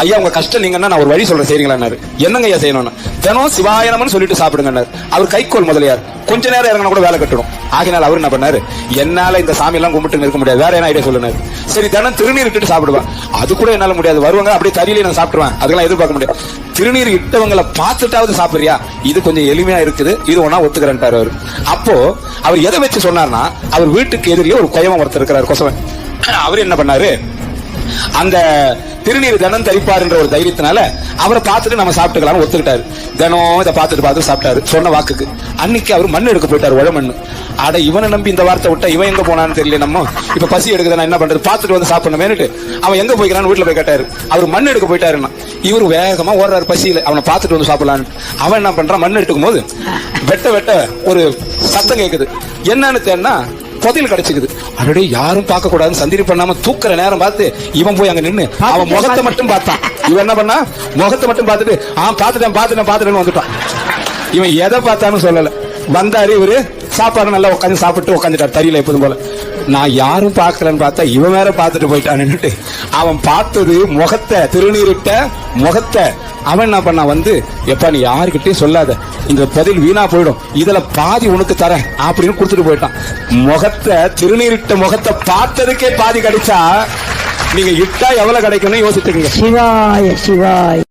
ஐயா உங்க கஷ்டம் நீங்கன்னா நான் ஒரு வழி சொல்றேன் செய்றீங்களான்னாரு. என்னங்க ஐயா செய்யணும்னு? தினம் சிவாயனம்னு சொல்லிட்டு சாப்பிடுங்கன்னாரு. அவர் கைக்கோள் முதலியார். கொஞ்ச நேரம் இறங்கினா கூட வேலை கட்டணும். ஆகினால் அவர் என்ன பண்ணாரு, என்னால இந்த சாமி எல்லாம் கும்பிட்டு இருக்க முடியாது, வேற என்ன ஐடியா சொல்லுனாரு. சரி தினம் திருநீர் இட்டுட்டு சாப்பிடுவேன். அது கூட என்னால முடியாது, வருவாங்க அப்படியே தறியில நான் சாப்பிடுவேன், அதெல்லாம் எதிர்பார்க்க முடியாது. திருநீர் இட்டவங்களை பார்த்துட்டாவது சாப்பிடுறியா, இது கொஞ்சம் எளிமையா இருக்குது, இது ஒன்னா ஒத்துக்கிறேன்ட்டாரு அவரு. அப்போ அவர் எதை வச்சு சொன்னார்னா, அவர் வீட்டுக்கு எதிரிலே ஒரு கொயவன் ஒருத்தர் இருக்கிறார், கொசவன். அவர் என்ன பண்ணாரு, அந்த திருநீர் தினம் தரிப்பாருன்ற ஒரு தைரியத்தினால அவரை பார்த்துட்டு நம்ம சாப்பிட்டுக்கலாம் ஒத்துக்கிட்டாரு. தினம் இதை பார்த்துட்டு சாப்பிட்டாரு சொன்ன வாக்குக்கு. அன்னைக்கு அவர் மண் எடுக்க போயிட்டாரு, உழ மண்ணு. அட இவனை நம்பி இந்த வார்த்தை விட்டா இவன் எங்க போனான்னு தெரியல, நம்ம இப்ப பசி எடுக்குது நான் என்ன பண்றது, பார்த்துட்டு வந்து சாப்பிடணுமேனுட்டு அவன் எங்க போய்க்கிறான்னு வீட்டுல போய் கேட்டாரு. அவர் மண் எடுக்க போயிட்டாருன்னா இவரு வேகமா ஓடுறாரு பசியில, அவனை பார்த்துட்டு வந்து சாப்பிடலான்னு. அவன் என்ன பண்றான், மண் எடுக்கும் போது வெட்ட ஒரு சத்தம் கேக்குது. என்னன்னு தேன்னா புதையல் கிடைச்சிக்குது. அவருடைய யாரும் பார்க்க கூடாதுன்னு சந்திரி பண்ணாம தூக்குற நேரம் பார்த்து இவன் போய் அங்க நின்னு அவன் முகத்தை மட்டும் பார்த்தான். இவன் என்ன பண்ணா, முகத்தை மட்டும் பார்த்துட்டு பாத்துட்டேன்னு வந்துட்டான். இவன் எதை பார்த்தான்னு சொல்லல. வந்தாரு இவரு, சாப்பாடு நல்லா உட்காந்து சாப்பிட்டு உட்காந்துட்டார் தறியில எப்போதும் போல. நான் யாரும் பார்க்கலன்னு பார்த்தா இவன் வேற பார்த்துட்டு போயிட்டான்னு அவன் பார்த்தது முகத்தை, திருநீரிட்ட முகத்தை. அவன் என்ன பண்ணா, வந்து எப்ப நீ யாருக்கிட்டையும் சொல்லாத, இந்த பதில் வீணா போயிடும், இதுல பாதி உனக்கு தரேன் அப்படின்னு கொடுத்துட்டு போயிட்டான். முகத்தை, திருநீரிட்ட முகத்தை பார்த்ததுக்கே பாதி கிடைச்சா நீங்க இட்டா எவ்வளவு கிடைக்கும்னு யோசிச்சுக்கீங்க. சிவாய சிவாய்.